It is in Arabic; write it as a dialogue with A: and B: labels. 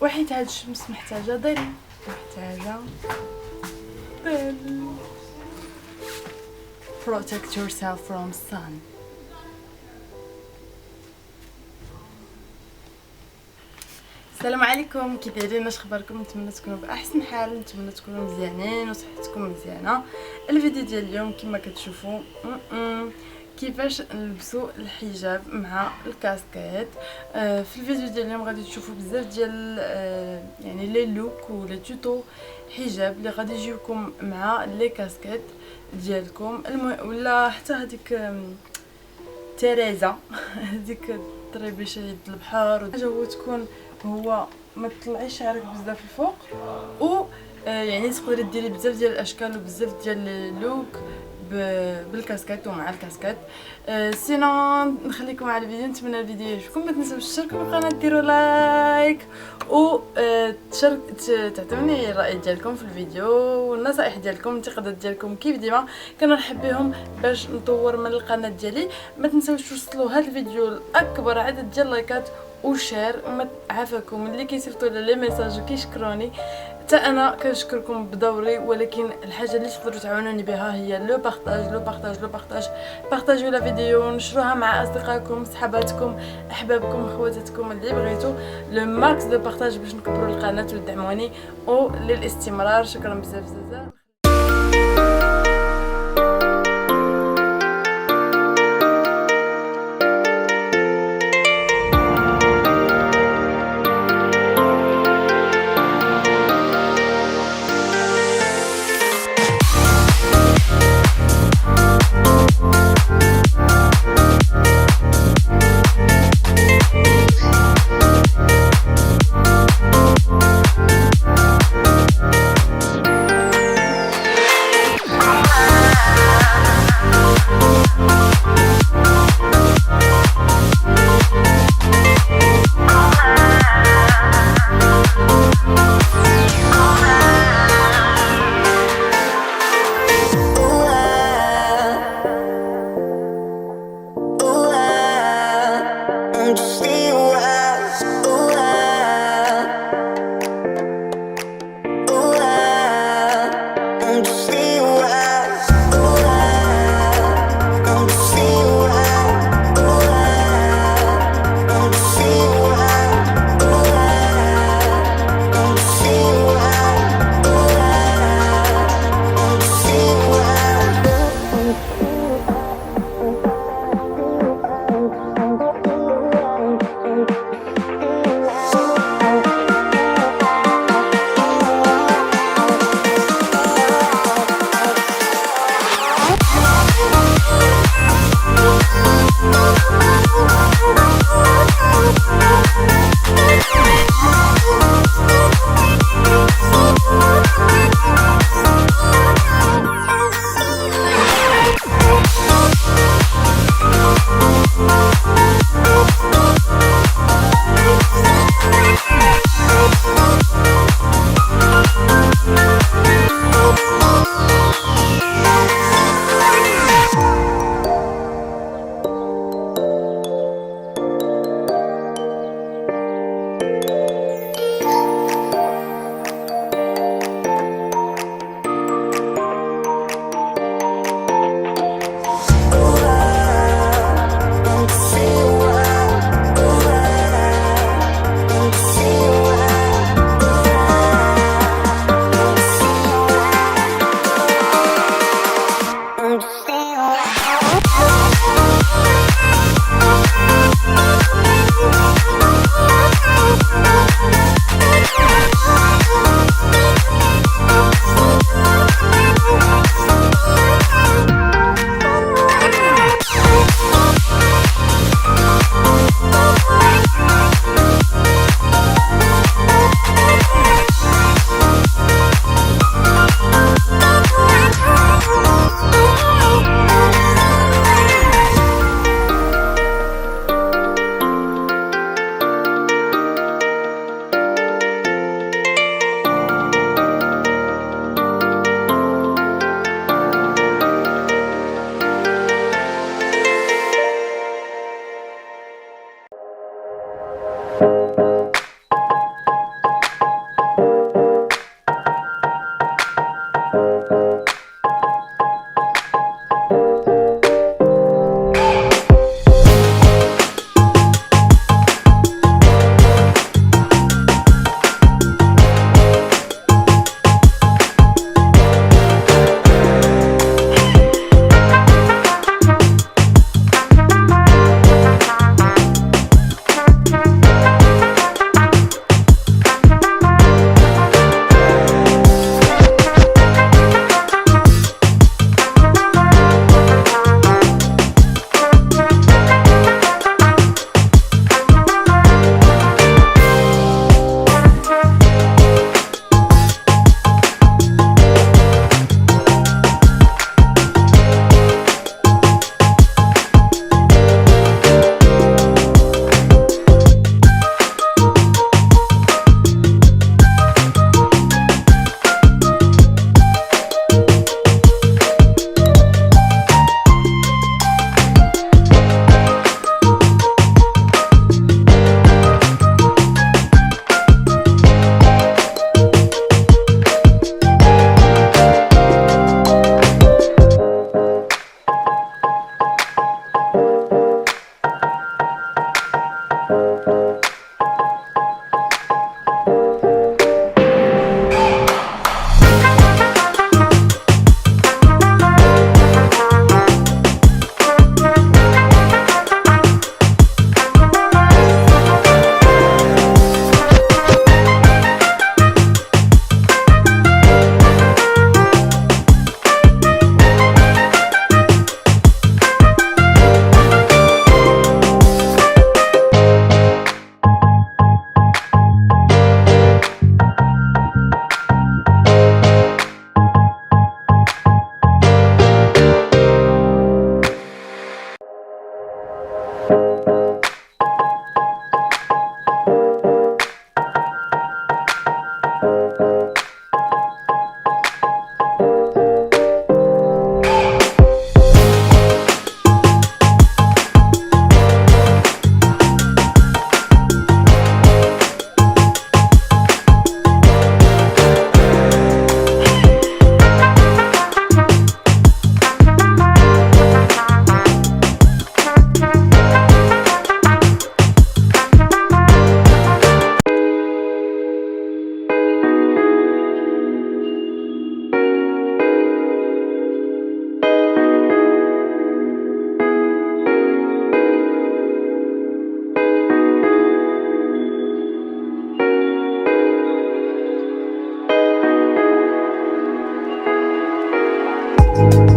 A: وحيت هاد الشمس محتاجه ظل، محتاجه ظل. protect yourself from sun. السلام عليكم، كي دايرين؟ اش اخباركم؟ نتمنى تكونوا باحسن حال، نتمنى تكونوا مزيانين وصحتكم مزيانه. الفيديو ديال اليوم كما كتشوفوا كيفاش نلبسوا الحجاب مع الكاسكيت. في الفيديو ديال اليوم غادي تشوفوا بزاف ديال يعني لي لوك ولي توتو حجاب اللي غادي يجيوكم مع لي كاسكيت ديالكم ولا حتى هذيك تيريزا هذيك طريبيشه يد البحر. حاجه هو تكون هو ما تطلعيش شعرك بزاف الفوق، و يعني تقدري ديري بزاف ديال الاشكال وبزاف ديال اللوك بالكاسكيت ومع الكاسكيت. سينو نخليكم على الفيديو، نتمنى الفيديو يعجبكم. ما تنساوش تشتركوا بالقناه، ديروا لايك و تعطوني الراي ديالكم في الفيديو والنصائح ديالكم الانتقادات ديالكم كيف ديما كنرحب بهم باش نطور من القناه ديالي. ما تنساوش توصلوا هذا الفيديو لاكبر عدد ديال اللايكات وشير. ما عافاكم اللي كيصيفطوا لي ميساج وكيشكروني، حتى انا كنشكركم بدوري، ولكن الحاجه اللي تقدروا تعاونوني بها هي لو بارطاج. بارطاجيو لا فيديو، نشروها مع اصدقائكم، صحاباتكم، احبابكم، خواتاتكم اللي بغيتوا. لو ماكس دو بارطاج باش نكبروا القناه وتدعموني وللاستمرار. شكرا بزاف بزاف. السلامه.